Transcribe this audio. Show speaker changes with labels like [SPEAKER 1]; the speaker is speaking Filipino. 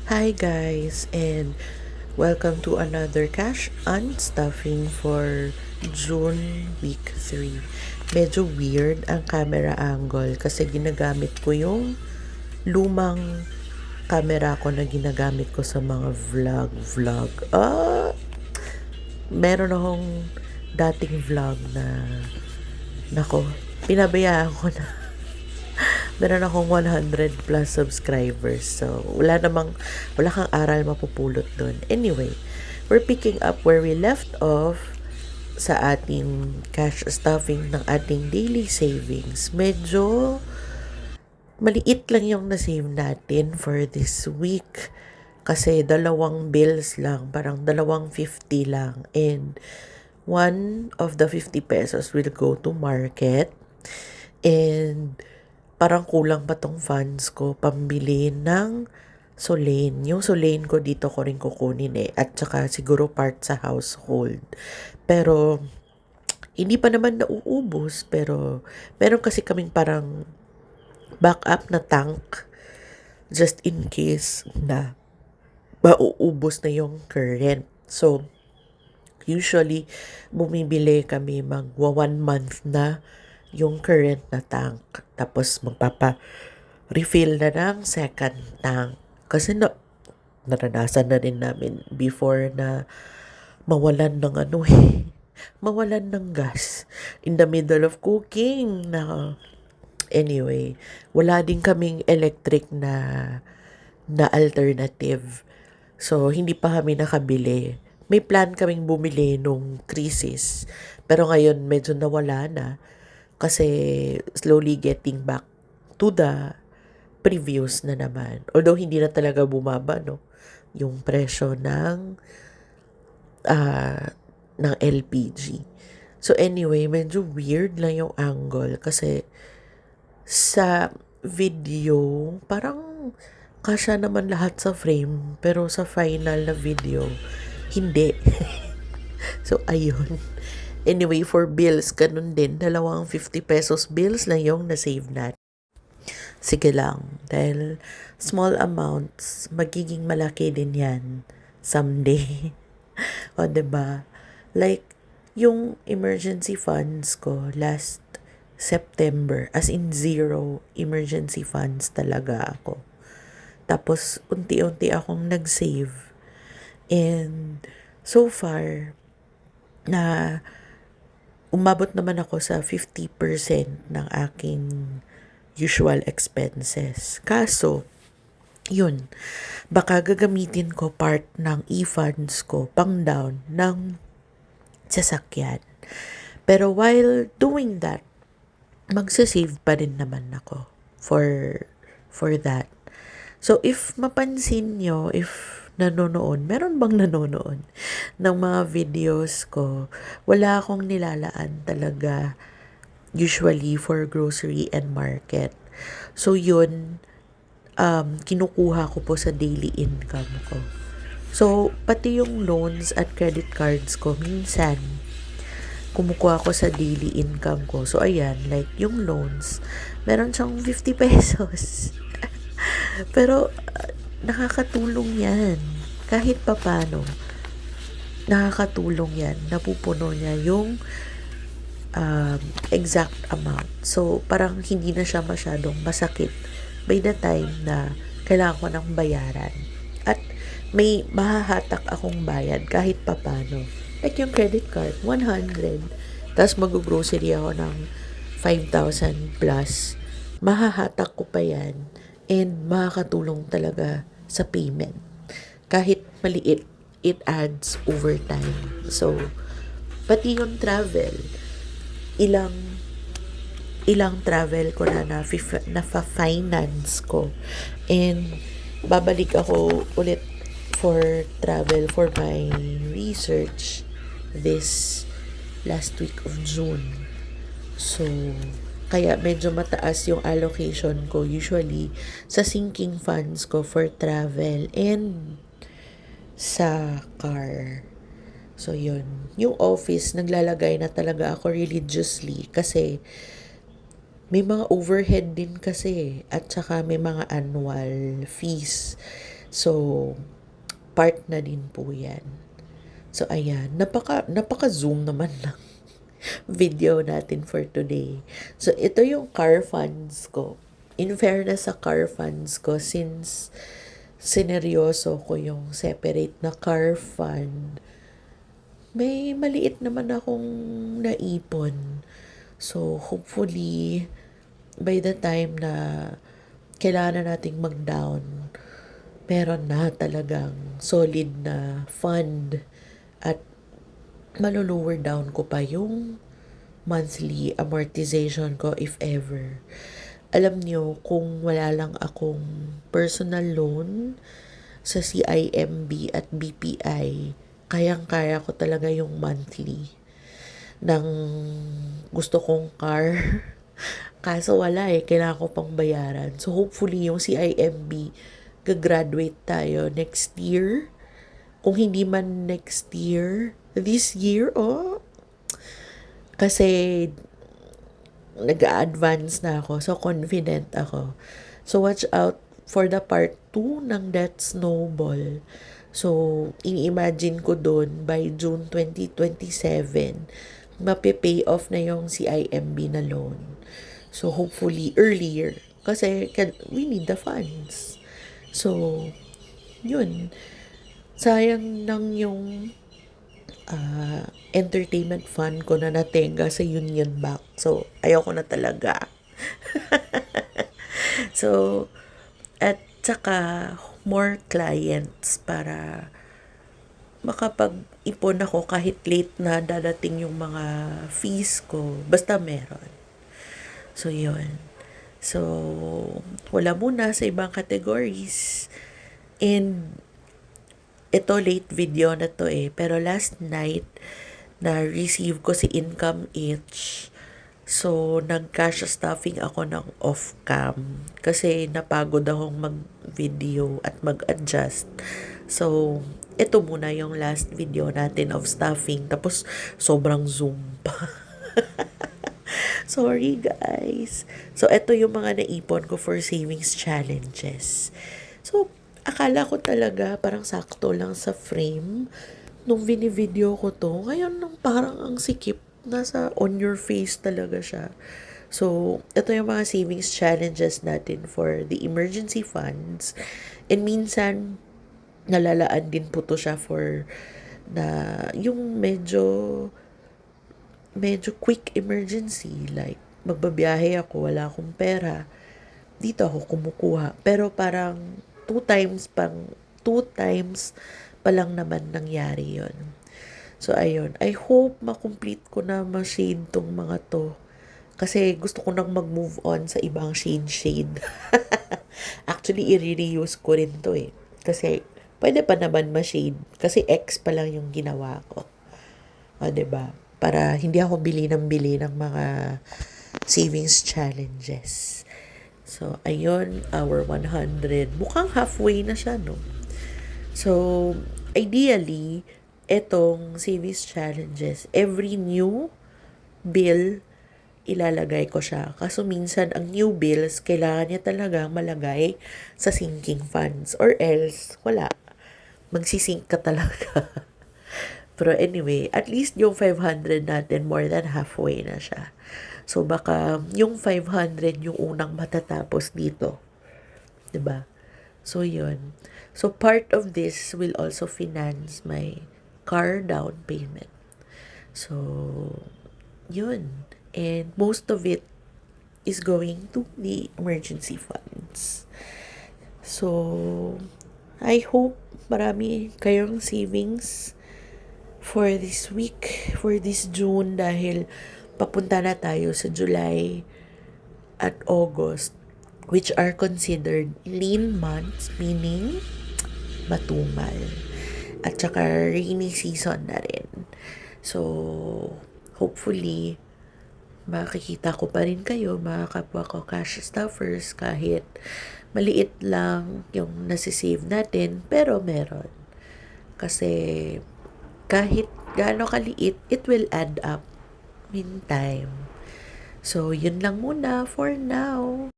[SPEAKER 1] Hi guys, and welcome to another cash unstuffing for June week 3. Medyo weird ang camera angle kasi ginagamit ko yung lumang camera ko na ginagamit ko sa mga vlog. Meron akong dating vlog na nako, pinabayaan ko na. Meron akong 100 plus subscribers. So, wala kang aral mapupulot dun. Anyway, we're picking up where we left off sa ating cash stuffing ng ating daily savings. Medyo maliit lang yung na-save natin for this week. Kasi dalawang bills lang, parang dalawang 50 lang. And one of the 50 pesos will go to market. And parang kulang pa tong funds ko pambili ng Solane. Yung Solane ko dito ko rin kukunin eh. At saka siguro part sa household. Pero hindi pa naman nauubos. Pero meron kasi kaming parang backup na tank just in case na mauubos na yung current. So, usually, bumibili kami magwa 1 month na yung current na tank. Tapos magpapa-refill na ng second tank. Kasi naranasan na rin namin before na mawalan ng mawalan ng gas in the middle of cooking na anyway, wala din kaming electric na alternative. So, hindi pa kami nakabili. May plan kaming bumili nung crisis. Pero ngayon, medyo nawala na. Kasi slowly getting back to the previous na naman. Although, hindi na talaga bumaba, no? Yung presyo ng LPG. So, anyway, medyo weird lang yung angle. Kasi, sa video, parang kasya naman lahat sa frame. Pero sa final na video, hindi. So, ayun. Anyway, for bills, ganun din. Dalawang 50 pesos bills lang yung na-save natin. Sige lang. Dahil small amounts, magiging malaki din yan someday. O, diba? Like, yung emergency funds ko last September, as in zero emergency funds talaga ako. Tapos, unti-unti akong nag-save. And, so far, na umabot naman ako sa 50% ng aking usual expenses. Kaso, yun, baka gagamitin ko part ng e-funds ko pang down ng sasakyan. Pero while doing that, magsasave pa rin naman ako for that. So, if mapansin nyo, if nanonood, meron bang nanonood ng mga videos ko, wala akong nilalaan talaga usually for grocery and market. So, yun, kinukuha ko po sa daily income ko. So, pati yung loans at credit cards ko, minsan, kumukuha ko sa daily income ko. So, ayan, like, yung loans, meron siyang 50 pesos. Pero, nakakatulong yan. Kahit papano, nakakatulong yan. Napupuno niya yung exact amount. So, parang hindi na siya masyadong masakit by the time na kailangan ko ng bayaran. At may mahahatak akong bayad kahit papano. Like yung credit card, 100. Tapos mag-grocery ako ng 5,000 plus. Mahahatak ko pa yan. And makakatulong talaga sa payment. Kahit maliit, it adds over time. So, pati yung travel, ilang travel ko na-finance ko. And babalik ako ulit for travel for my research this last week of June. So, kaya medyo mataas yung allocation ko usually sa sinking funds ko for travel and sa car. So, yun. Yung office, naglalagay na talaga ako religiously kasi may mga overhead din kasi at saka may mga annual fees So, part na din po yan. So, ayan. Napaka-zoom naman ng video natin for today. So, ito yung car funds ko. In fairness sa car funds ko, since sineryoso ko yung separate na car fund, may maliit naman akong naipon. So, hopefully, by the time na kailangan na nating mag-down, meron na talagang solid na fund at malolower down ko pa yung monthly amortization ko if ever. Alam nyo, kung wala lang akong personal loan sa CIMB at BPI, kayang-kaya ko talaga yung monthly ng gusto kong car. Kaso wala kailangan ko pang bayaran. So hopefully yung CIMB, gagraduate tayo next year. Kung hindi man next year, this year, kasi nag-advance na ako. So confident ako. So watch out for the part 2 ng That Snowball. So, ini-imagine ko dun by June 2027, mape-pay off na yung CIMB na loan. So, hopefully earlier. Kasi we need the funds. So, yun. Sayang lang yung entertainment fund ko na natenga sa Union Bank. So, ayoko na talaga. So, at saka more clients para makapag-ipon ako kahit late na dadating yung mga fees ko. Basta meron. So, yun. So, wala muna sa ibang categories. And, ito late video na to pero last night, na-receive ko si Income Itch. So, nag-cash stuffing ako ng off-cam. Kasi napagod akong mag-video at mag-adjust. So, ito muna yung last video natin of stuffing. Tapos, sobrang zoom pa. Sorry, guys. So, ito yung mga naipon ko for savings challenges. So, akala ko talaga parang sakto lang sa frame nung video ko to. Ngayon, nung parang ang sikip, nasa on your face talaga siya. So, ito yung mga savings challenges natin for the emergency funds. And minsan, nalalaan din po to siya for na yung medyo quick emergency. Like, magbabiyahe ako, wala akong pera. Dito ako kumukuha. Pero parang 2 times pa lang naman nangyari yon. So, ayun. I hope makomplete ko na ma-shade tong mga to. Kasi gusto ko nang mag-move on sa ibang shade. Actually, i-reuse ko rin to Kasi, pwede pa naman ma-shade. Kasi X pa lang yung ginawa ko. O, diba? Para hindi ako bili ng mga savings challenges. So, ayun, our 100. Mukhang halfway na siya, no? So, ideally, etong savings challenges, every new bill, ilalagay ko siya. Kaso minsan, ang new bills, kailangan niya talaga malagay sa sinking funds. Or else, wala. Magsisink ka talaga. Pero anyway, at least yung 500 natin, more than halfway na siya. So, baka yung 500 yung unang matatapos dito. 'Di ba? So, yun. So, part of this will also finance my car down payment. So, yun. And most of it is going to the emergency funds. So, I hope marami kayong savings for this week, for this June, dahil papunta na tayo sa July at August, which are considered lean months, meaning matumal. At saka rainy season na rin. So, hopefully, makikita ko pa rin kayo, mga kapwa ko cash stuffers, kahit maliit lang yung nasisave natin, pero meron. Kasi, kahit gaano kaliit, it will add up in time. So, yun lang muna for now.